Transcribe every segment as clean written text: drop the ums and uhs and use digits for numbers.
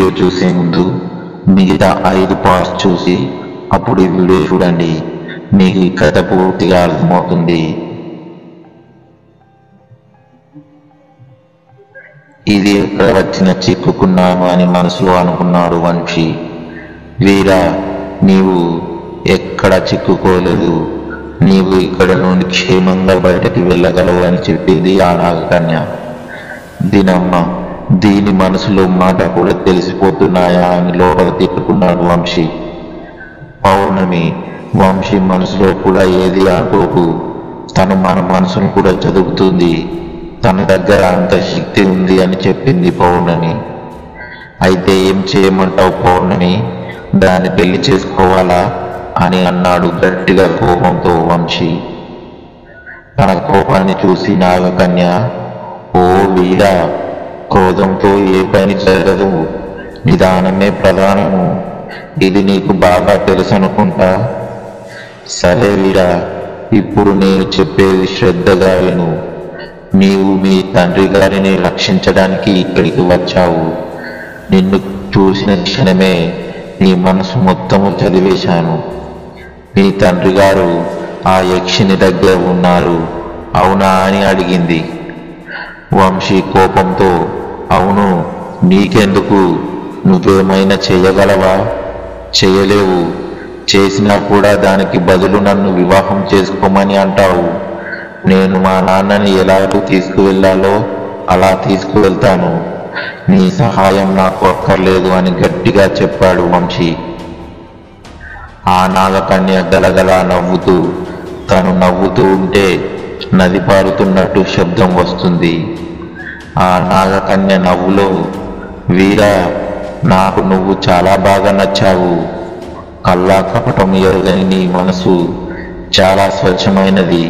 Video చూసే ముందు మిగతా 5 పార్ట్స్ చూసి అప్పుడు ఈ వీడియో చూడండి. మీకు ఈ కథ పూర్తిగా అర్థమవుతుంది. ఇది ఎక్కడ వచ్చిన చిక్కుకున్నాను అని మనసులో అనుకున్నాడు వంశీ. వీరా, నీవు ఎక్కడ చిక్కుకోలేదు, నీవు ఇక్కడ నుండి క్షేమంగా బయటకి వెళ్ళగలవు అని చెప్పింది ఆ నాగకన్య. దీనమ్మ, దీని మనసులో మాట కూడా తెలిసిపోతున్నాయా అని లోపల తిట్టుకున్నాడు వంశీ. పౌర్ణమి వంశీ మనసులో కూడా ఏది అనుకోకు, తను మన మనసును కూడా చదువుతుంది, తన దగ్గర అంత శక్తి ఉంది అని చెప్పింది పౌర్ణమి. అయితే ఏం చేయమంటావు పౌర్ణమి, దాన్ని పెళ్లి చేసుకోవాలా అని అన్నాడు గట్టిగా కోపంతో వంశీ. తన కోపాన్ని చూసి నాగకన్య, ఓ వీరా, క్రోధంతో ఏ పని జరగదు, నిదానమే ప్రధానము, ఇది నీకు బాగా తెలుసు అనుకుంటా. సరే వీరా, ఇప్పుడు నేను చెప్పేది శ్రద్ధగా విను. నీవు మీ తండ్రి గారిని రక్షించడానికి ఇక్కడికి వచ్చావు. నిన్ను చూసిన క్షణమే నీ మనసు మొత్తము చదివేశాను. మీ తండ్రి గారు ఆ యక్షిని దగ్గర ఉన్నారు, అవునా అని అడిగింది. వంశీ కోపంతో, అవును, నీకెందుకు, నువ్వేమైనా చేయగలవా? చేయలేవు, చేసినా కూడా దానికి బదులు నన్ను వివాహం చేసుకోమని అంటావు. నేను మా నాన్నని ఎలాగూ తీసుకువెళ్ళాలో అలా తీసుకువెళ్తాను, నీ సహాయం నాకు అక్కర్లేదు అని గట్టిగా చెప్పాడు వంశీ. ఆ నాగకన్య గలగలా నవ్వుతూ, తను నవ్వుతూ ఉంటే నది పారుతున్నట్టు శబ్దం వస్తుంది. ఆ నాగకన్య నవ్వులో, వీరా, నాకు నువ్వు చాలా బాగా నచ్చావు, కల్లా కపటం ఎరుగని నీ మనసు చాలా స్వచ్ఛమైనది,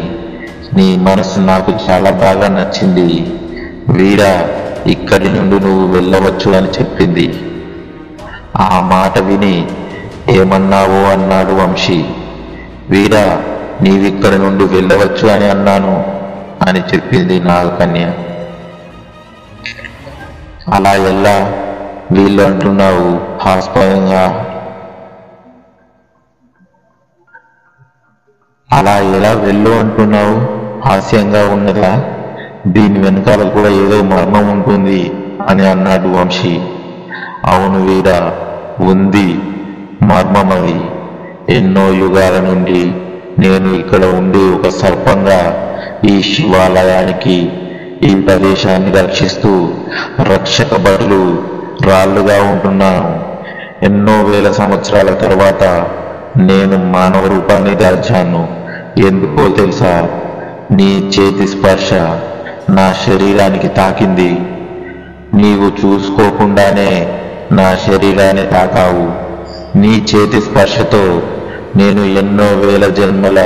నీ మనసు నాకు చాలా బాగా నచ్చింది. వీరా, ఇక్కడి నుండి నువ్వు వెళ్ళవచ్చు అని చెప్పింది. ఆ మాట విని ఏమన్నావో అన్నాడు వంశీ. వీరా, నీవిక్కడి నుండి వెళ్ళవచ్చు అని అన్నాను అని చెప్పింది నాగకన్య. అలా ఎలా వీళ్ళు అంటున్నావు హాస్పదంగా, అలా ఎలా వెళ్ళు అంటున్నావు, హాస్యంగా ఉన్నదా? దీని వెనకాల కూడా ఏదో మర్మం ఉంటుంది అని అన్నాడు వంశీ. అవును వీరా, ఉంది మర్మం. అది ఎన్నో యుగాల నుండి నేను ఇక్కడ ఉండి ఒక సర్పంగా ఈ శివాలయానికి, ఈ ప్రదేశాన్ని రక్షిస్తూ రక్షక బదులు రాళ్ళుగా ఉంటున్నాను. ఎన్నో వేల సంవత్సరాల తర్వాత నేను మానవ రూపాన్ని దాల్చాను. ఎందుకో తెలుసా? నీ చేతి స్పర్శ నా శరీరానికి తాకింది. నీవు చూసుకోకుండానే నా శరీరాన్ని తాకావు. నీ చేతి స్పర్శతో నేను ఎన్నో వేల జన్మల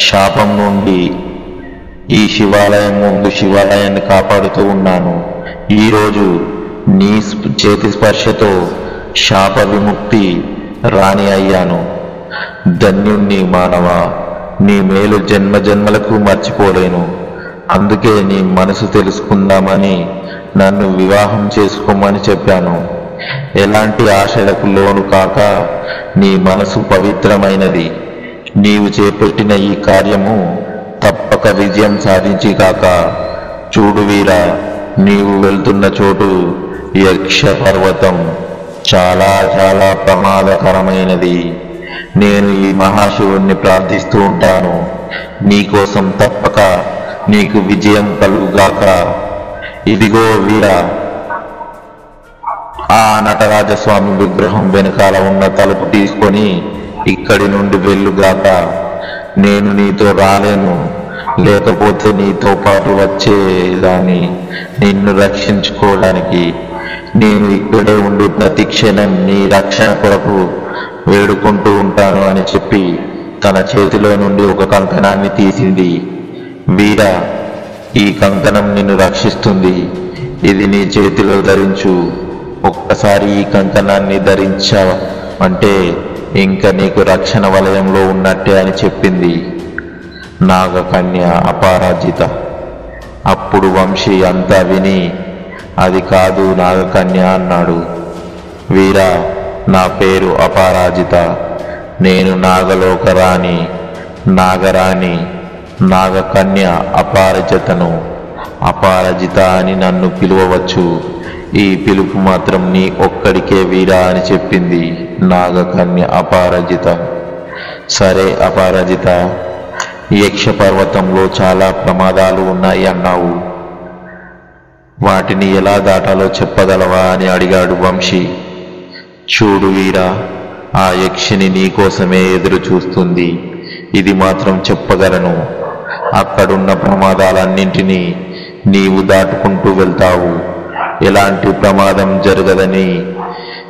శాపం నుండి ఈ శివాలయం ముందు శివాలయాన్ని కాపాడుతూ ఉన్నాను. ఈరోజు నీ చేతి స్పర్శతో శాప విముక్తి రాణి అయ్యాను. ధన్యుణ్ణి మానవ, నీ మేలు జన్మ జన్మలకు మర్చిపోలేను. అందుకే నీ మనసు తెలుసుకుందామని నన్ను వివాహం చేసుకోమని చెప్పాను. ఎలాంటి ఆశలకు లోను కాక నీ మనసు పవిత్రమైనది. నీవు చేపట్టిన ఈ కార్యము తప్పక విజయం సాధించి కాక. చూడు వీరా, నీవు వెళ్తున్న చోటు యక్ష పర్వతం, చాలా చాలా ప్రమాదకరమైనది. నేను ఈ మహాశివుణ్ణి ప్రార్థిస్తూ ఉంటాను, నీకోసం తప్పక నీకు విజయం కలుగుగాక. ఇదిగో వీరా, ఆ నటరాజస్వామి విగ్రహం వెనకాల ఉన్న తలుపు తీసుకొని ఇక్కడి నుండి వెళ్ళుగాక. నేను నీతో రాలేను, లేకపోతే నీతో పాటు వచ్చేదాన్ని నిన్ను రక్షించుకోవడానికి. నేను ఇక్కడే ఉండి ప్రతి క్షణం నీ రక్షణ కొరకు వేడుకుంటూ ఉంటాను అని చెప్పి తన చేతిలో నుండి ఒక కంకణాన్ని తీసింది. వీరా, ఈ కంకణం నిన్ను రక్షిస్తుంది, ఇది నీ చేతిలో ధరించు. ఒక్కసారి ఈ కంకణాన్ని ధరించావంటే ఇంకా నీకు రక్షణ వలయంలో ఉన్నట్టే అని చెప్పింది నాగకన్య అపరాజిత. అప్పుడు వంశీ అంతా విని, అది కాదు నాగకన్య అన్నాడు. వీరా, నా పేరు అపరాజిత. నేను నాగలోకరాణి, నాగరాణి, నాగకన్య అపరాజితను. అపరాజిత అని నన్ను పిలువవచ్చు. ఈ పిలుపు మాత్రం నీ ఒక్కడికే వీరా అని చెప్పింది నాగకన్య అపరాజిత. సరే అపరాజిత, యక్ష పర్వతంలో చాలా ప్రమాదాలు ఉన్నాయి అన్నావు. వాటిని ఎలా దాటాలో చెప్పగలవా అని అడిగాడు వంశీ. చూడు వీరా, ఆ యక్షిని నీకోసమే ఎదురు చూస్తుంది. ఇది మాత్రం చెప్పగలను, అక్కడున్న ప్రమాదాలన్నింటినీ నీవు దాటుకుంటూ వెళ్తావు. ఎలాంటి ప్రమాదం జరగదని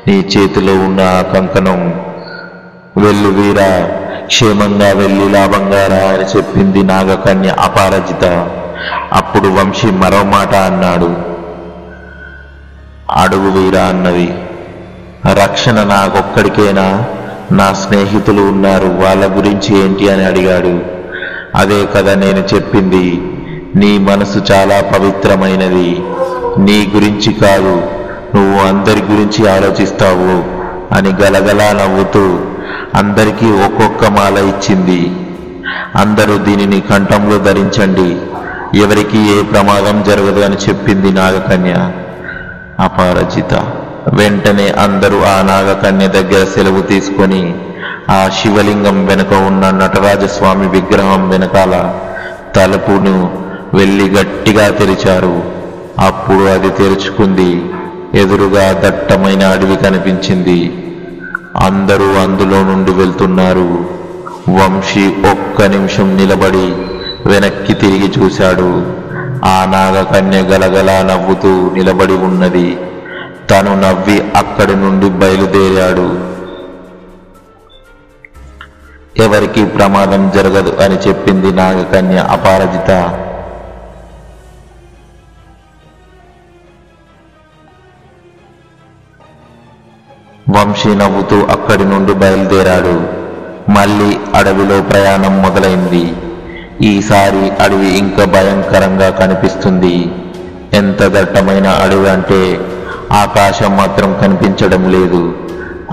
నీ చేతిలో ఉన్న ఆ కంకణం. వెళ్ళు వీరా, క్షేమంగా వెళ్ళి లాభంగా రా అని చెప్పింది నాగకన్య అపరాజిత. అప్పుడు వంశీ మరో మాట అన్నాడు. అడుగు వీరా అన్నది. రక్షణ నాకొక్కడికేనా? నా స్నేహితులు ఉన్నారు, వాళ్ళ గురించి ఏంటి అని అడిగాడు. అదే కదా నేను చెప్పింది, నీ మనసు చాలా పవిత్రమైనది. నీ గురించి కాదు, నువ్వు అందరి గురించి ఆలోచిస్తావు అని గలగలా నవ్వుతూ అందరికీ ఒక్కొక్క మాల ఇచ్చింది. అందరూ దీనిని కంఠంలో ధరించండి, ఎవరికి ఏ ప్రమాదం జరగదు అని చెప్పింది నాగకన్య అపరాజిత. వెంటనే అందరూ ఆ నాగకన్య దగ్గర సెలవు తీసుకొని ఆ శివలింగం వెనుక ఉన్న నటరాజస్వామి విగ్రహం వెనకాల తలుపును వెళ్ళి గట్టిగా తెరిచారు. అప్పుడు అది తెరుచుకుంది. ఎదురుగా దట్టమైన అడవి కనిపించింది. అందరూ అందులో నుండి వెళ్తున్నారు. వంశీ ఒక్క నిమిషం నిలబడి వెనక్కి తిరిగి చూశాడు. ఆ నాగకన్య గలగలా నవ్వుతూ నిలబడి ఉన్నది. తను నవ్వి అక్కడి నుండి బయలుదేరాడు. ఎవరికి ప్రమాదం జరగదు అని చెప్పింది నాగకన్య అపరాజిత. వంశీ నవ్వుతూ అక్కడి నుండి బయలుదేరాడు. మళ్ళీ అడవిలో ప్రయాణం మొదలైంది. ఈసారి అడవి ఇంకా భయంకరంగా కనిపిస్తుంది. ఎంత దట్టమైన అడవి అంటే ఆకాశం మాత్రం కనిపించడం లేదు.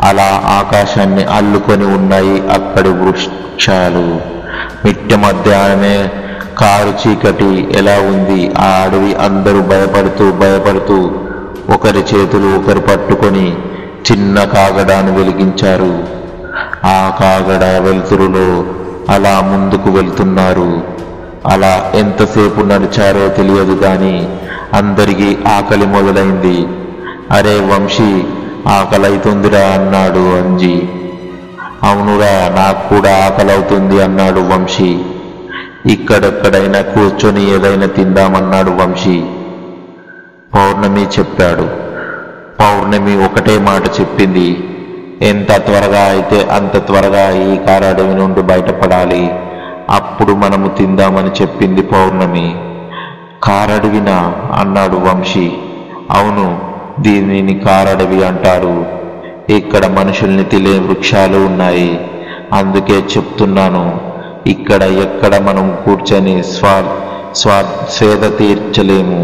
అలా ఆకాశాన్ని అల్లుకొని ఉన్నాయి అక్కడి వృక్షాలు. మిట్ట మధ్యాహ్నమే కారు చీకటి ఎలా ఉంది. ఆ అడవి అందరూ భయపడుతూ ఒకరి చేతులు ఒకరు పట్టుకొని చిన్న కాగడాను వెలిగించారు. ఆ కాగడ వెలుతురులో అలా ముందుకు వెళ్తున్నారు. అలా ఎంతసేపు నడిచారో తెలియదు కానీ అందరికీ ఆకలి మొదలైంది. అరే వంశీ, ఆకలైతుందిరా అన్నాడు అంజీ. అవునురా, నాకు కూడా ఆకలవుతుంది అన్నాడు వంశీ. ఇక్కడెక్కడైనా కూర్చొని ఏదైనా తిందామన్నాడు వంశీ. పౌర్ణమి చెప్పాడు. పౌర్ణమి ఒకటే మాట చెప్పింది, ఎంత త్వరగా అయితే అంత త్వరగా ఈ కారడవి నుండి బయటపడాలి, అప్పుడు మనము తిందామని చెప్పింది పౌర్ణమి. కారడవినా అన్నాడు వంశీ. అవును, దీనిని కారడవి అంటారు. ఇక్కడ మనుషుల్ని తినే వృక్షాలు ఉన్నాయి. అందుకే చెప్తున్నాను, ఇక్కడ ఎక్కడ మనం కూర్చొని స్వేద తీర్చలేము.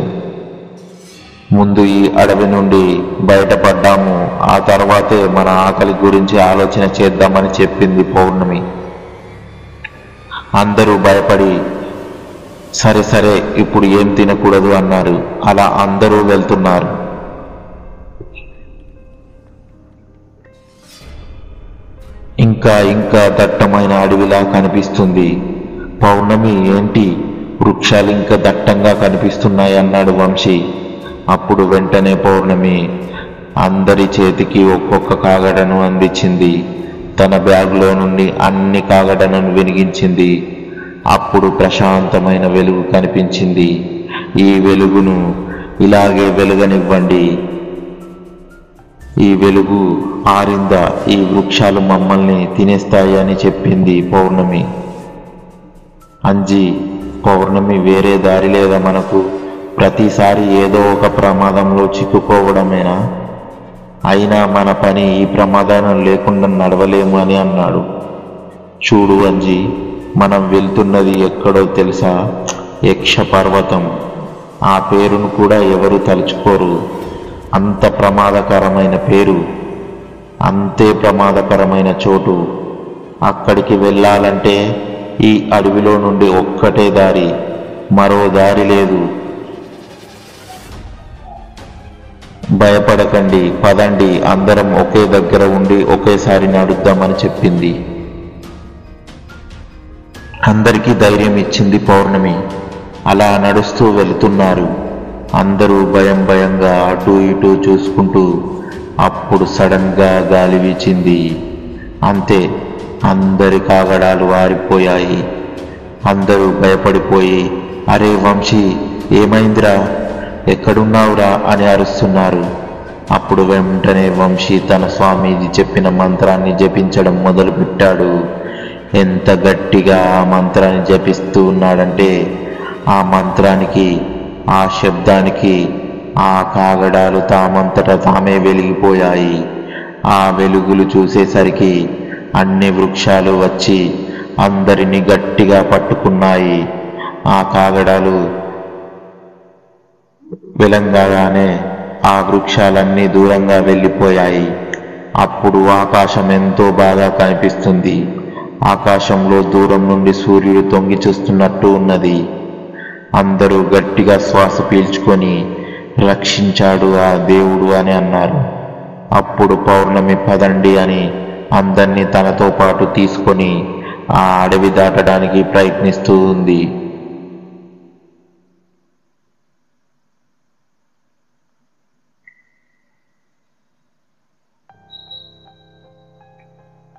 ముందు ఈ అడవి నుండి బయటపడ్డాము, ఆ తర్వాతే మన ఆకలి గురించి ఆలోచన చేద్దామని చెప్పింది పౌర్ణమి. అందరూ భయపడి సరే ఇప్పుడు ఏం తినకూడదు అన్నారు. అలా అందరూ వెళ్తున్నారు. ఇంకా దట్టమైన అడవిలా కనిపిస్తుంది. పౌర్ణమి, ఏంటి వృక్షాలు ఇంకా దట్టంగా కనిపిస్తున్నాయి అన్నాడు వంశీ. అప్పుడు వెంటనే పౌర్ణమి అందరి చేతికి ఒక్కొక్క కాగడను అందించింది. తన బ్యాగ్లో నుండి అన్ని కాగడలను వెలిగించింది. అప్పుడు ప్రశాంతమైన వెలుగు కనిపించింది. ఈ వెలుగును ఇలాగే వెలుగనివ్వండి. ఈ వెలుగు ఆరిందా ఈ వృక్షాలు మమ్మల్ని తినేస్తాయి అని చెప్పింది పౌర్ణమి. అంజీ, పౌర్ణమి, వేరే దారి లేదా మనకు? ప్రతిసారి ఏదో ఒక ప్రమాదంలో చిక్కుకోవడమేనా? అయినా మన పని ఈ ప్రమాదం లేకుండా నడవలేము అని అన్నాడు. చూడు అంజీ, మనం వెళ్తున్నది ఎక్కడో తెలుసా? యక్ష పర్వతం. ఆ పేరును కూడా ఎవరు తలుచుకోరు. అంత ప్రమాదకరమైన పేరు. అంతే ప్రమాదకరమైన చోటు. అక్కడికి వెళ్ళాలంటే ఈ అడవిలో నుండి ఒక్కటే దారి, మరో దారి లేదు. భయపడకండి, పదండి, అందరం ఒకే దగ్గర ఉండి ఒకేసారి నడుద్దామని చెప్పింది. అందరికీ ధైర్యం ఇచ్చింది పౌర్ణమి. అలా నడుస్తూ వెళుతున్నారు. అందరూ భయం భయంగా అటు ఇటు చూసుకుంటూ. అప్పుడు సడన్గా గాలి వీచింది. అంతే, అందరి కాగడాలు ఆరిపోయాయి. అందరూ భయపడిపోయి, అరే వంశీ, ఏమైందిరా, ఎక్కడున్నావురా అని అరుస్తున్నారు. అప్పుడు వెంటనే వంశీ తన స్వామీజీ చెప్పిన మంత్రాన్ని జపించడం మొదలుపెట్టాడు. ఎంత గట్టిగా ఆ మంత్రాన్ని జపిస్తూ ఉన్నాడంటే ఆ మంత్రానికి, ఆ శబ్దానికి ఆ కాగడాలు తామంతట తామే వెలిగిపోయాయి. ఆ వెలుగులు చూసేసరికి అన్ని వృక్షాలు వచ్చి అందరినీ గట్టిగా పట్టుకున్నాయి. ఆ కాగడాలు వెలంగానే ఆ వృక్షాలన్నీ దూరంగా వెళ్ళిపోయాయి. అప్పుడు ఆకాశం ఎంతో బాగా కనిపిస్తుంది. ఆకాశంలో దూరం నుండి సూర్యుడు తొంగి చూస్తున్నట్టు ఉన్నది. అందరూ గట్టిగా శ్వాస పీల్చుకొని, రక్షించాడు ఆ దేవుడు అని అన్నారు. అప్పుడు పౌర్ణమి పదండి అని అందరినీ తనతో పాటు తీసుకొని ఆ అడవి దాటడానికి ప్రయత్నిస్తూ ఉంది.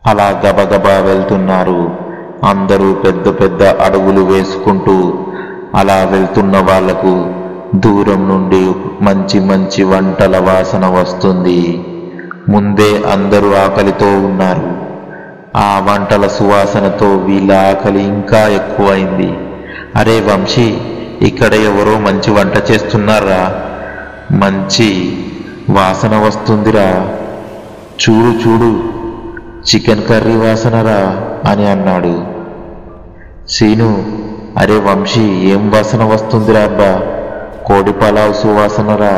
అలా గబగబా వెళ్తున్నారు. అందరూ పెద్ద పెద్ద అడుగులు వేసుకుంటూ. అలా వెళ్తున్న వాళ్లకు దూరం నుండి మంచి మంచి వంటల వాసన వస్తుంది. ముందే అందరూ ఆకలితో ఉన్నారు. ఆ వంటల సువాసనతో వీళ్ళ ఆకలి ఇంకా ఎక్కువైంది. అరే వంశీ, ఇక్కడ ఎవరో మంచి వంట చేస్తున్నారా, మంచి వాసన వస్తుందిరా, చూడు చూడు, చికెన్ కర్రీ వాసనరా అని అన్నాడు. సీను, అరే వంశీ, ఏం వాసన వస్తుందిరా అబ్బా, కోడి పలావ్ సువాసనరా,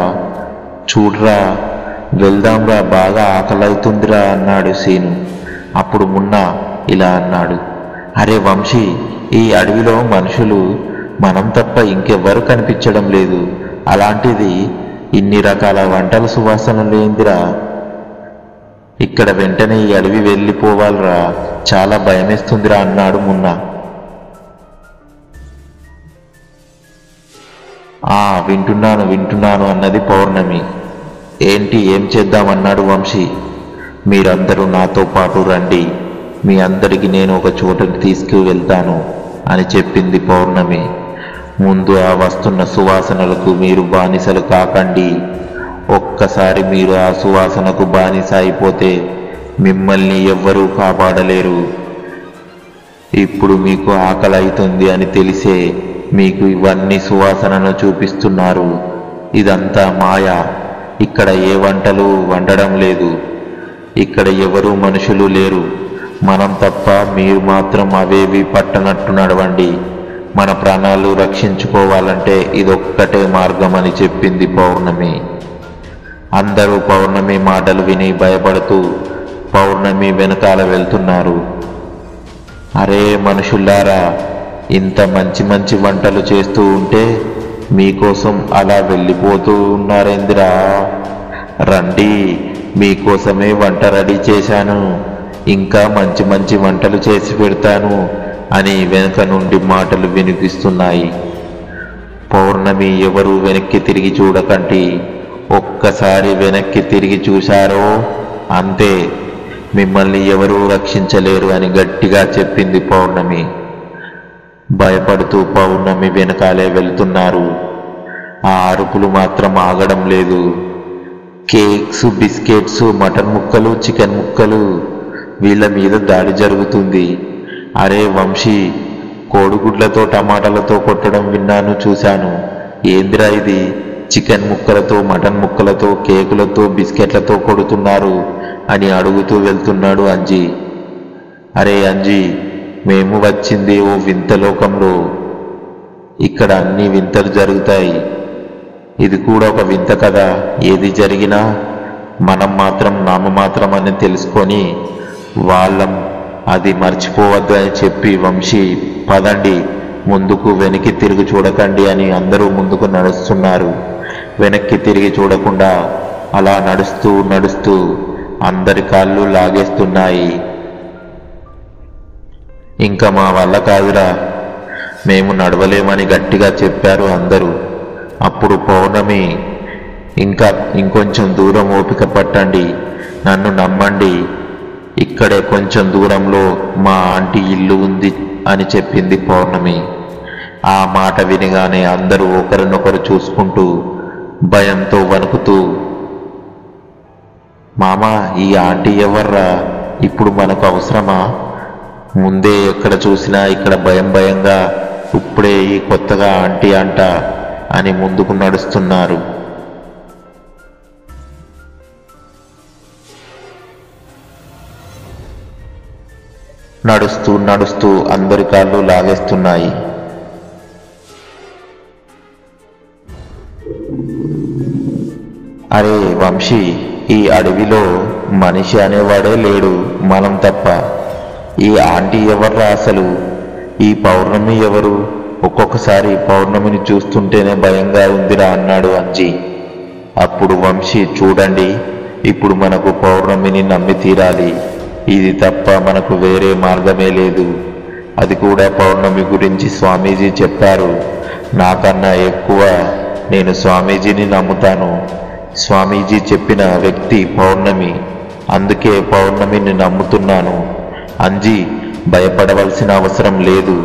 చూడ్రా, వెళ్దాంరా, బాగా ఆకలవుతుందిరా అన్నాడు సీను. అప్పుడు మున్నా ఇలా అన్నాడు, అరే వంశీ, ఈ అడవిలో మనుషులు మనం తప్ప ఇంకెవ్వరు కనిపించడం లేదు, అలాంటిది ఇన్ని రకాల వంటల సువాసన లేందిరా, ఇక్కడ వెంటనే ఈ అడవి వెళ్ళిపోవాలరా, చాలా భయమేస్తుందిరా అన్నాడు మున్నా. వింటున్నాను వింటున్నాను అన్నది పౌర్ణమి. ఏంటి, ఏం చేద్దామన్నాడు వంశీ. మీరందరూ నాతో పాటు రండి, మీ అందరికీ నేను ఒక చోటకి తీసుకువెళ్తాను అని చెప్పింది పౌర్ణమి. ముందు ఆ వస్తున్న సువాసనలకు మీరు బానిసలు కాకండి. ఒక్కసారి మీరు ఆ సువాసనకు బానిస అయిపోతే మిమ్మల్ని ఎవ్వరూ కాపాడలేరు. ఇప్పుడు మీకు ఆకలి అవుతుంది అని తెలిసే మీకు ఇవన్నీ సువాసనను చూపిస్తున్నారు. ఇదంతా మాయ. ఇక్కడ ఏ వంటలు వండడం లేదు. ఇక్కడ ఎవరు మనుషులు లేరు. మనం తప్ప మీరు మాత్రం అవేవి పట్టనట్టు నడవండి. మన ప్రాణాలు రక్షించుకోవాలంటే ఇదొక్కటే మార్గం అని చెప్పింది పౌర్ణమి. అందరూ పౌర్ణమి మాటలు విని భయపడుతూ పౌర్ణమి వెనకాల వెళ్తున్నారు. అరే మనుషుల్లారా, ఇంత మంచి మంచి వంటలు చేస్తూ ఉంటే మీకోసం అలా వెళ్ళిపోతూ ఉన్నారేందిరా, రండి, మీకోసమే వంట రెడీ చేశాను, ఇంకా మంచి మంచి వంటలు చేసి పెడతాను అని వెనుక నుండి మాటలు వినిపిస్తున్నాయి. పౌర్ణమి ఎవరు వెనక్కి తిరిగి చూడకండి. ఒక్కసారి వెనక్కి తిరిగి చూశారో అంతే, మిమ్మల్ని ఎవరూ రక్షించలేరు అని గట్టిగా చెప్పింది పౌర్ణమి. భయపడుతూ పౌర్ణమి వెనకాలే వెళ్తున్నారు. ఆ అరుపులు మాత్రం ఆగడం లేదు. కేక్స్, బిస్కెట్స్, మటన్ ముక్కలు, చికెన్ ముక్కలు, వీళ్ళ మీద దాడి జరుగుతుంది. అరే వంశీ, కోడిగుడ్లతో టమాటాలతో కొట్టడం విన్నాను, చూశాను. ఏందిరా ఇది, చికెన్ ముక్కలతో, మటన్ ముక్కలతో, కేకులతో, బిస్కెట్లతో కొడుతున్నారు అని అడుగుతూ వెళ్తున్నాడు అంజీ. అరే అంజీ, మేము వచ్చింది ఓ వింత లోకంలో. ఇక్కడ అన్ని వింతలు జరుగుతాయి. ఇది కూడా ఒక వింత కదా. ఏది జరిగినా మనం మాత్రం నామమాత్రం అని తెలుసుకొని వాళ్ళం అది మర్చిపోవద్దు అని చెప్పి వంశీ పదండి ముందుకు వెనక్కి తిరిగి చూడకండి అని అందరూ ముందుకు నడుస్తున్నారు. వెనక్కి తిరిగి చూడకుండా అలా నడుస్తూ నడుస్తూ అందరి కాళ్ళు లాగేస్తున్నాయి. ఇంకా మా వల్ల కాదురా, మేము నడవలేమని గట్టిగా చెప్పారు అందరూ. అప్పుడు పౌర్ణమి ఇంకొంచెం దూరం ఓపిక పట్టండి, నన్ను నమ్మండి, ఇక్కడే కొంచెం దూరంలో మా ఆంటీ ఇల్లు ఉంది అని చెప్పింది పౌర్ణమి. ఆ మాట వినగానే అందరూ ఒకరినొకరు చూసుకుంటూ భయంతో వణుకుతూ, మామా ఈ ఆంటీ ఎవర్రా, ఇప్పుడు మనకు అవసరమా, ముందే ఎక్కడ చూసినా ఇక్కడ భయం భయంగా, ఇప్పుడే ఈ కొత్తగా ఆంటీ అంట అని ముందుకు నడుస్తున్నారు. నడుస్తూ నడుస్తూ అందరి కాళ్ళు లాగేస్తున్నాయి. అరే వంశీ, ఈ అడవిలో మనిషి అనేవాడే లేడు మనం తప్ప. ఈ ఆంటీ ఎవర్రా అసలు, ఈ పౌర్ణమి ఎవరు, ఒక్కొక్కసారి పౌర్ణమిని చూస్తుంటేనే భయంగా ఉందిరా అన్నాడు అంజీ. అప్పుడు వంశీ, చూడండి, ఇప్పుడు మనకు పౌర్ణమిని నమ్మి తీరాలి, ఇది తప్ప మనకు వేరే మార్గమే లేదు. అది కూడా పౌర్ణమి గురించి స్వామీజీ చెప్పారు, నాకన్నా ఎక్కువ నేను స్వామీజీని నమ్ముతాను. స్వామీజీ చెప్పిన వ్యక్తి పౌర్ణమి, అందుకే పౌర్ణమిని నమ్ముతున్నాను. అంజీ, భయపడవలసిన అవసరం లేదు,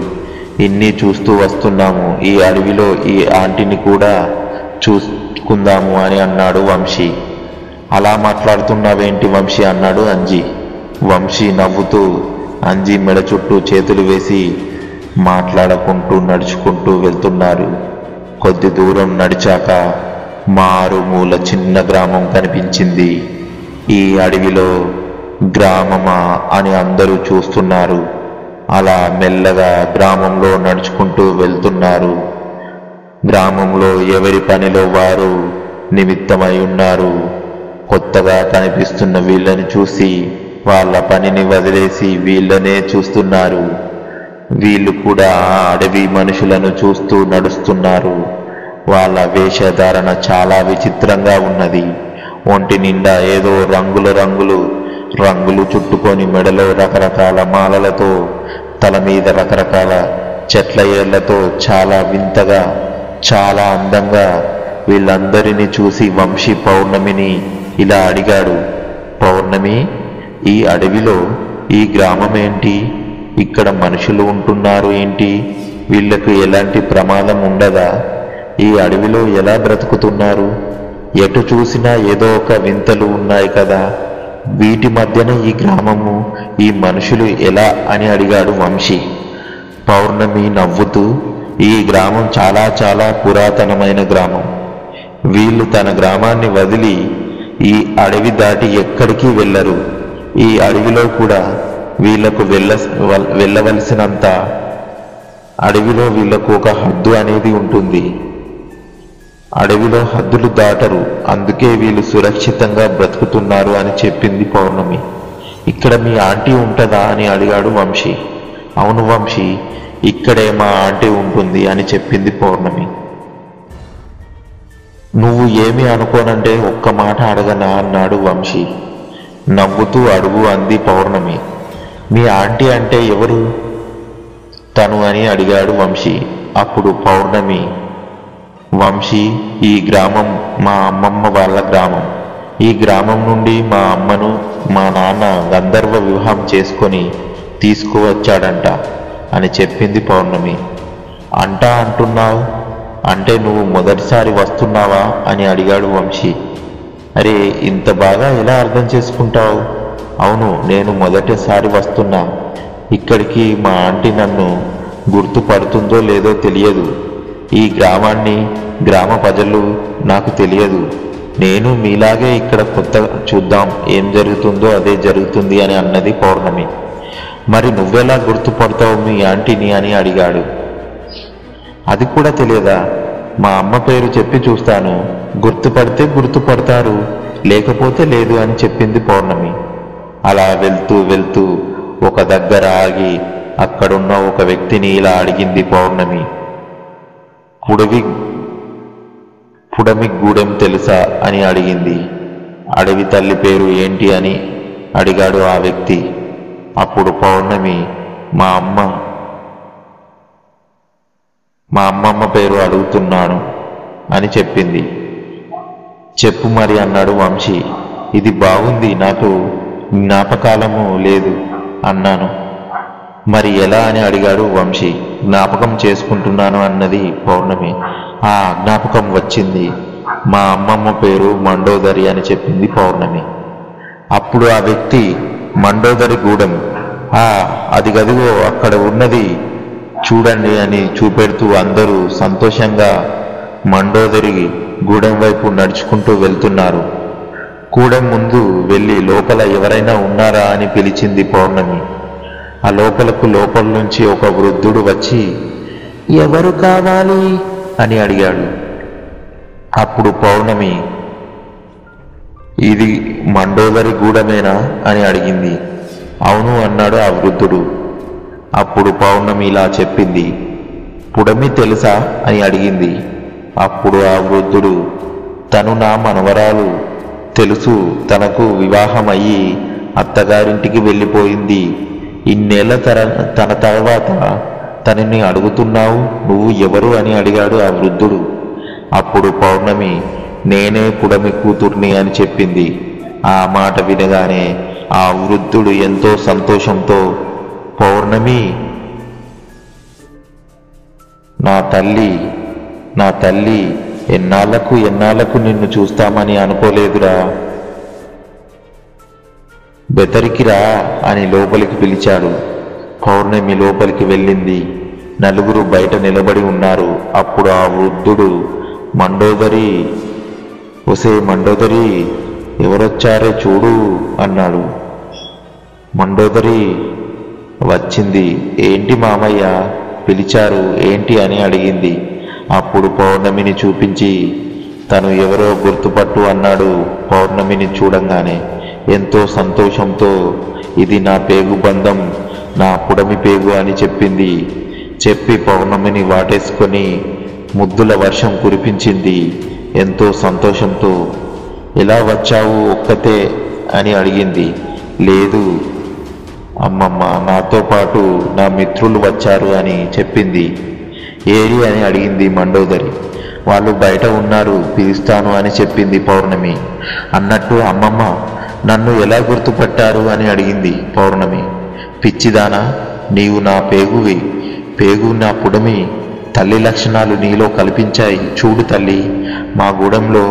ఇన్ని చూస్తూ వస్తున్నాము, ఈ అడవిలో ఈ ఆంటీని కూడా చూసుకుందాము అని అన్నాడు వంశీ. అలా మాట్లాడుతున్నావేంటి వంశీ అన్నాడు అంజీ. వంశీ నవ్వుతూ అంజీ మెడ చుట్టూ చేతులు వేసి మాట్లాడుకుంటూ నడుచుకుంటూ వెళ్తున్నారు. కొద్ది దూరం నడిచాక మారుమూల చిన్న గ్రామం కనిపించింది. ఈ అడవిలో గ్రామమా అని అందరూ చూస్తున్నారు. అలా మెల్లగా గ్రామంలో నడుచుకుంటూ వెళ్తున్నారు. గ్రామంలో ఎవరి పనిలో వారు నిమిత్తమై ఉన్నారు. కొత్తగా కనిపిస్తున్న వీళ్ళని చూసి వాళ్ళ పనిని వదిలేసి వీళ్ళనే చూస్తున్నారు. వీళ్ళు కూడా ఆ అడవి మనుషులను చూస్తూ నడుస్తున్నారు. వాళ్ళ వేషధారణ చాలా విచిత్రంగా ఉన్నది. ఒంటి నిండా ఏదో రంగులు చుట్టుకొని మెడలో రకరకాల మాలలతో, తల మీద రకరకాల చెట్ల ఏళ్లతో చాలా వింతగా, చాలా అందంగా వీళ్ళందరినీ చూసి వంశీ పౌర్ణమిని ఇలా అడిగాడు. పౌర్ణమి, ఈ అడవిలో ఈ గ్రామం ఏంటి, ఇక్కడ మనుషులు ఉంటున్నారు ఏంటి, వీళ్లకు ఎలాంటి ప్రమాదం ఉండదా, ఈ అడవిలో ఎలా బ్రతుకుతున్నారు, ఎటు చూసినా ఏదో ఒక వింతలు ఉన్నాయి కదా, వీటి మధ్యన ఈ గ్రామము, ఈ మనుషులు ఎలా అని అడిగాడు వంశీ. పౌర్ణమి నవ్వుతూ, ఈ గ్రామం చాలా చాలా పురాతనమైన గ్రామం. వీళ్ళు తన గ్రామాన్ని వదిలి ఈ అడవి దాటి ఎక్కడికి వెళ్ళరు. ఈ అడవిలో కూడా వీళ్లకు వెళ్ళవలసినంత అడవిలో వీళ్లకు ఒక హద్దు అనేది ఉంటుంది. అడవిలో హద్దులు దాటరు, అందుకే వీళ్ళు సురక్షితంగా బ్రతుకుతున్నారు అని చెప్పింది పౌర్ణమి. ఇక్కడ మీ ఆంటీ ఉంటుందా అని అడిగాడు వంశీ. అవును వంశీ, ఇక్కడే మా ఆంటీ ఉంటుంది అని చెప్పింది పౌర్ణమి. నువ్వు ఏమి అనుకోనంటే ఒక్క మాట అడగనా అన్నాడు వంశీ. నవ్వుతూ అడుగు అంది పౌర్ణమి. మీ ఆంటీ అంటే ఎవరు తను అని అడిగాడు వంశీ. అప్పుడు పౌర్ణమి, వంశీ, ఈ గ్రామం మా అమ్మమ్మ వాళ్ళ గ్రామం. ఈ గ్రామం నుండి మా అమ్మను మా నాన్న గంధర్వ వివాహం చేసుకొని తీసుకువచ్చాడంట అని చెప్పింది పౌర్ణమి. అంటున్నావు అంటే నువ్వు మొదటిసారి వస్తున్నావా అని అడిగాడు వంశీ. అరే, ఇంత బాగా ఎలా అర్థం చేసుకుంటావు? అవును, నేను మొదటిసారి వస్తున్నా ఇక్కడికి. మా ఆంటీ నన్ను గుర్తుపడుతుందో లేదో తెలియదు. ఈ గ్రామాన్ని, గ్రామ ప్రజలు నాకు తెలియదు. నేను మీలాగే ఇక్కడ కొత్తగా చూద్దాం, ఏం జరుగుతుందో అదే జరుగుతుంది అని అన్నది పౌర్ణమి. మరి నువ్వెలా గుర్తుపడతావు మీ ఆంటీని అని అడిగాడు. అది కూడా తెలియదా? మా అమ్మ పేరు చెప్పి చూస్తాను, గుర్తుపడితే గుర్తుపడతారు, లేకపోతే లేదు అని చెప్పింది పౌర్ణమి. అలా వెళ్తూ వెళ్తూ ఒక దగ్గర ఆగి అక్కడున్న ఒక వ్యక్తిని ఇలా అడిగింది పౌర్ణమి. పుడమి గూడెం తెలుసా అని అడిగింది. అడవి తల్లి పేరు ఏంటి అని అడిగాడు ఆ వ్యక్తి. అప్పుడు పౌర్ణమి మా అమ్మమ్మ పేరు అడుగుతున్నాను అని చెప్పింది. చెప్పు మరి అన్నాడు వంశీ. ఇది బాగుంది, నాకు జ్ఞాపకాలము లేదు అన్నాను. మరి ఎలా అని అడిగాడు వంశీ. జ్ఞాపకం చేసుకుంటున్నాను అన్నది పౌర్ణమి. ఆ జ్ఞాపకం వచ్చింది, మా అమ్మమ్మ పేరు మండోదరి అని చెప్పింది పౌర్ణమి. అప్పుడు ఆ వ్యక్తి మండోదరి గూడెం, అది గదిగో అక్కడ ఉన్నది చూడండి అని చూపెడుతూ అందరూ సంతోషంగా మండోదరి గూడెం వైపు నడుచుకుంటూ వెళ్తున్నారు. గూడెం ముందు వెళ్ళి లోపల ఎవరైనా ఉన్నారా అని పిలిచింది పౌర్ణమి. ఆ లోపల నుంచి ఒక వృద్ధుడు వచ్చి ఎవరు కావాలి అని అడిగాడు. అప్పుడు పౌర్ణమి ఇది మండోదరి గూడమేనా అని అడిగింది. అవును అన్నాడు ఆ వృద్ధుడు. అప్పుడు పౌర్ణమి ఇలా చెప్పింది. పుడమి తెలుసా అని అడిగింది. అప్పుడు ఆ వృద్ధుడు తను నా మనవరాలు, తెలుసు, తనకు వివాహం అయ్యి అత్తగారింటికి వెళ్ళిపోయింది. ఇన్నేళ్ల తన తర్వాత తనని అడుగుతున్నావు, నువ్వు ఎవరు అని అడిగాడు ఆ వృద్ధుడు. అప్పుడు పౌర్ణమి నేనే పుడమి కూతుర్ని అని చెప్పింది. ఆ మాట వినగానే ఆ వృద్ధుడు ఎంతో సంతోషంతో పౌర్ణమి నా తల్లి ఎన్నాళ్లకు నిన్ను చూస్తామని అనుకోలేదురా, బెతరికిరా అని లోపలికి పిలిచాడు. పౌర్ణమి లోపలికి వెళ్ళింది. నలుగురు బయట నిలబడి ఉన్నారు. అప్పుడు ఆ వృద్ధుడు మండోదరి, ఒసే మండోదరి, ఎవరొచ్చారే చూడు అన్నాడు. మండోదరి వచ్చింది. ఏంటి మామయ్య పిలిచారు ఏంటి అని అడిగింది. అప్పుడు పౌర్ణమిని చూపించి తను ఎవరో గుర్తుపట్టు అన్నాడు. పౌర్ణమిని చూడంగానే ఎంతో సంతోషంతో ఇది నా పేగు బంధం, నా పుడమి పేగు అని చెప్పింది. చెప్పి పౌర్ణమిని వాటేసుకొని ముద్దుల వర్షం కురిపించింది ఎంతో సంతోషంతో. ఎలా వచ్చావు ఒక్కతే అని అడిగింది. లేదు అమ్మమ్మ, నాతో పాటు నా మిత్రులు వచ్చారు అని చెప్పింది. ఏరి అని అడిగింది మండోదరి. వాళ్ళు బయట ఉన్నారు, పిలుస్తాను అని చెప్పింది పౌర్ణమి. అన్నట్టు అమ్మమ్మ నన్ను ఎలా గుర్తుపట్టారు అని అడిగింది పౌర్ణమి. పిచ్చిదానా, నీవు నా పేగు నా పుడమి, తల్లి లక్షణాలు నీలో కల్పించాయి. చూడు తల్లి, మా గూడెంలో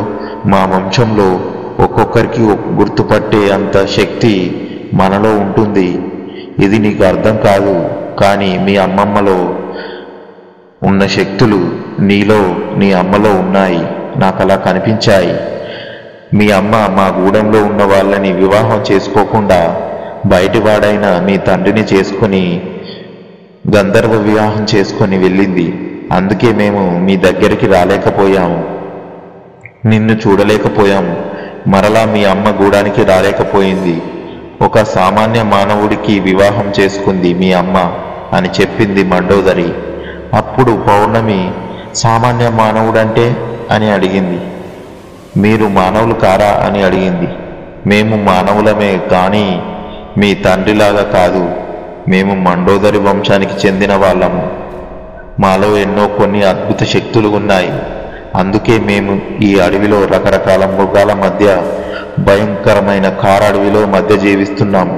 మా వంశంలో ఒక్కొక్కరికి గుర్తుపట్టే అంత శక్తి మనలో ఉంటుంది. ఇది నీకు అర్థం కాదు, కానీ మీ అమ్మమ్మలో ఉన్న శక్తులు నీలో, నీ అమ్మలో ఉన్నాయి. నాకు అలా కనిపించాయి. మీ అమ్మ మా గూడెంలో ఉన్న వాళ్ళని వివాహం చేసుకోకుండా బయటివాడైన మీ తండ్రిని చేసుకుని గంధర్వ వివాహం చేసుకొని వెళ్ళింది. అందుకే మేము మీ దగ్గరికి రాలేకపోయాము, నిన్ను చూడలేకపోయాము. మరలా మీ అమ్మ గూడానికి రాలేకపోయింది. ఒక సామాన్య మానవుడికి వివాహం చేసుకుంది మీ అమ్మ అని చెప్పింది మండోదరి. అప్పుడు పౌర్ణమి సామాన్య మానవుడంటే అని అడిగింది. మీరు మానవులు కారా అని అడిగింది. మేము మానవులమే, కానీ మీ తండ్రిలాగా కాదు. మేము మండోదరి వంశానికి చెందిన వాళ్ళము. మాలో ఎన్నో కొన్ని అద్భుత శక్తులు ఉన్నాయి. అందుకే మేము ఈ అడవిలో రకరకాల మృగాల మధ్య, భయంకరమైన కారడవిలో మధ్య జీవిస్తున్నాము.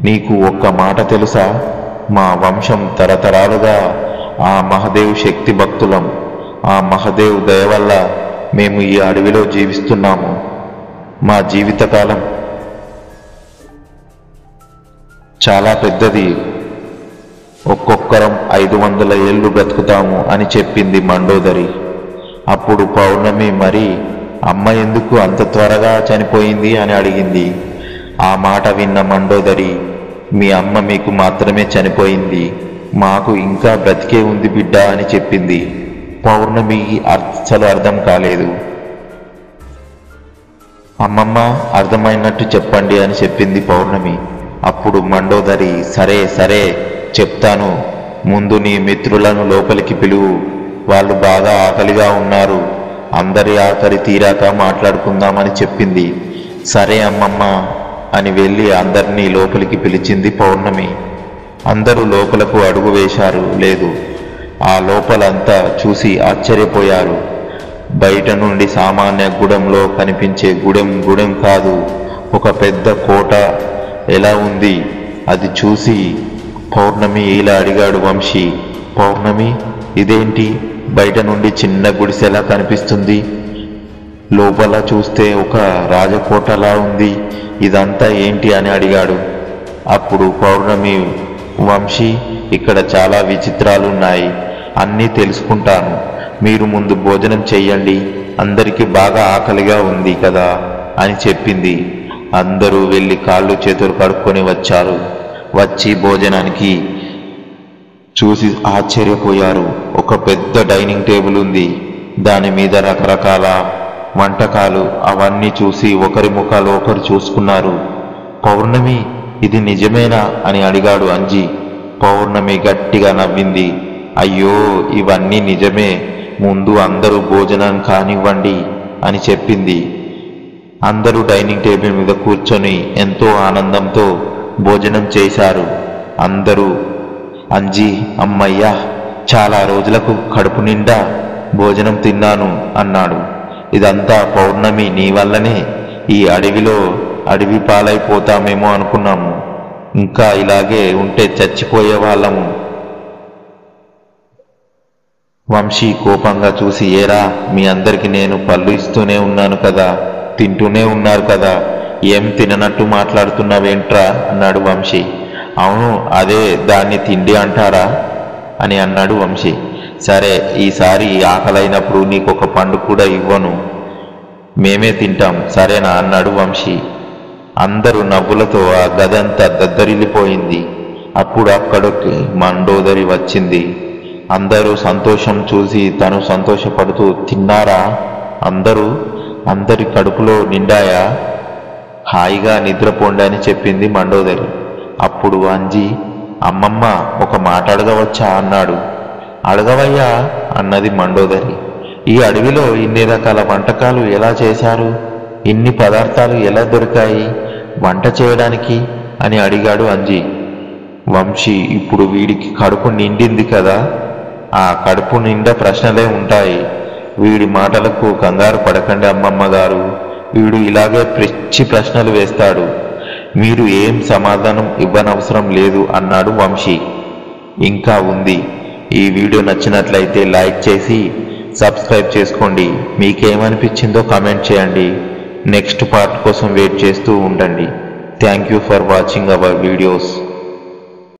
నీకు ఒక్క మాట తెలుసా? మా వంశం తరతరాలుగా ఆ మహదేవ్ శక్తి భక్తులం. ఆ మహదేవ్ దయ వల్ల మేము ఈ అడవిలో జీవిస్తున్నాము. మా జీవితకాలం చాలా పెద్దది, ఒక్కొక్కరం 500 ఏళ్ళు బ్రతుకుతాము అని చెప్పింది మండోదరి. అప్పుడు పౌర్ణమి మరి అమ్మ ఎందుకు అంత త్వరగా చనిపోయింది అని అడిగింది. ఆ మాట విన్న మండోదరి, మీ అమ్మ మీకు మాత్రమే చనిపోయింది, మాకు ఇంకా బ్రతికే ఉంది బిడ్డ అని చెప్పింది. పౌర్ణమికి అసలు అర్థం కాలేదు. అమ్మమ్మ అర్థమైనట్టు చెప్పండి అని చెప్పింది పౌర్ణమి. అప్పుడు మండోదరి సరే సరే చెప్తాను, ముందు నీ మిత్రులను లోపలికి పిలువు, వాళ్ళు బాగా ఆకలిగా ఉన్నారు, అందరి ఆకలి తీరాక మాట్లాడుకుందామని చెప్పింది. సరే అమ్మమ్మ అని వెళ్ళి అందరినీ లోపలికి పిలిచింది పౌర్ణమి. అందరూ లోపలకు అడుగు వేశారు. లేదు, ఆ లోపలంతా చూసి ఆశ్చర్యపోయారు. బయట నుండి సామాన్య గుడెంలో కనిపించే గుడెం కాదు, ఒక పెద్ద కోట ఎలా ఉంది. అది చూసి పౌర్ణమి ఇలా అడిగాడు వంశీ. పౌర్ణమి, ఇదేంటి, బయట నుండి చిన్న గుడిసెలా కనిపిస్తుంది, లోపల చూస్తే ఒక రాజకోటలా ఉంది, ఇదంతా ఏంటి అని అడిగాడు. అప్పుడు పౌర్ణమి, వంశీ, ఇక్కడ చాలా విచిత్రాలున్నాయి, అన్నీ తెలుసుకుంటాను, మీరు ముందు భోజనం చెయ్యండి, అందరికీ బాగా ఆకలిగా ఉంది కదా అని చెప్పింది. అందరూ వెళ్ళి కాళ్ళు చేతులు కడుక్కొని వచ్చారు. వచ్చి భోజనానికి చూసి ఆశ్చర్యపోయారు. ఒక పెద్ద డైనింగ్ టేబుల్ ఉంది, దాని మీద రకరకాల వంటకాలు. అవన్నీ చూసి ఒకరి ముఖాలు ఒకరు చూసుకున్నారు. పౌర్ణమి, ఇది నిజమేనా అని అడిగాడు అంజీ. పౌర్ణమి గట్టిగా నవ్వింది. అయ్యో, ఇవన్నీ నిజమే, ముందు అందరూ భోజనం కానివ్వండి అని చెప్పింది. అందరూ డైనింగ్ టేబుల్ మీద కూర్చొని ఎంతో ఆనందంతో భోజనం చేశారు. అందరూ, అంజీ, అమ్మయ్యా, చాలా రోజులకు కడుపు నిండా భోజనం తిన్నాను అన్నాడు. ఇదంతా పౌర్ణమి నీ వల్లనే, ఈ అడవిలో అడవి పాలైపోతామేమో అనుకున్నాము, ఇంకా ఇలాగే ఉంటే చచ్చిపోయే వాళ్ళము. వంశీ కోపంగా చూసి, ఏరా, మీ అందరికి నేను పళ్ళు ఇస్తూనే ఉన్నాను కదా, తింటూనే ఉన్నారు కదా, ఏం తిననట్టు మాట్లాడుతున్నావేంట్రా అన్నాడు వంశీ. అవును, అదే దాన్ని తిండి అంటారా అని అన్నాడు వంశీ. సరే, ఈసారి ఆకలైనప్పుడు నీకొక పండు కూడా ఇవ్వను, మేమే తింటాం, సరేనా అన్నాడు వంశీ. అందరూ నవ్వులతో ఆ గదంతా దద్దరిల్లిపోయింది. అప్పుడు అక్కడికి మండోదరి వచ్చింది. అందరూ సంతోషం చూసి తను సంతోషపడుతూ, తిన్నారా అందరి కడుపులో నిండాయా, హాయిగా నిద్రపోండి అని చెప్పింది మండోదరి. అప్పుడు అంజీ, అమ్మమ్మ, ఒక మాట అడగవచ్చా అన్నాడు. అడగవయ్యా అన్నది మండోదరి. ఈ అడవిలో ఇన్ని రకాల వంటకాలు ఎలా చేశారు, ఇన్ని పదార్థాలు ఎలా దొరికాయి వంట చేయడానికి అని అడిగాడు అంజీ. వంశీ, ఇప్పుడు వీడికి కడుపు నిండింది కదా, ఆ కడుపు నిండా ప్రశ్నలే ఉంటాయి, వీడి మాటలకు కంగారు పడకండి అమ్మమ్మ గారు, వీడు ఇలాగే పిచ్చి ప్రశ్నలు వేస్తాడు, మీరు ఏం సమాధానం ఇవ్వనవసరం లేదు అన్నాడు వంశీ. ఇంకా ఉంది. ఈ వీడియో నచ్చినట్లయితే లైక్ చేసి సబ్స్క్రైబ్ చేసుకోండి. మీకేమనిపించిందో కామెంట్ చేయండి. నెక్స్ట్ పార్ట్ కోసం వెయిట్ చేస్తూ ఉండండి. Thank you for watching our videos.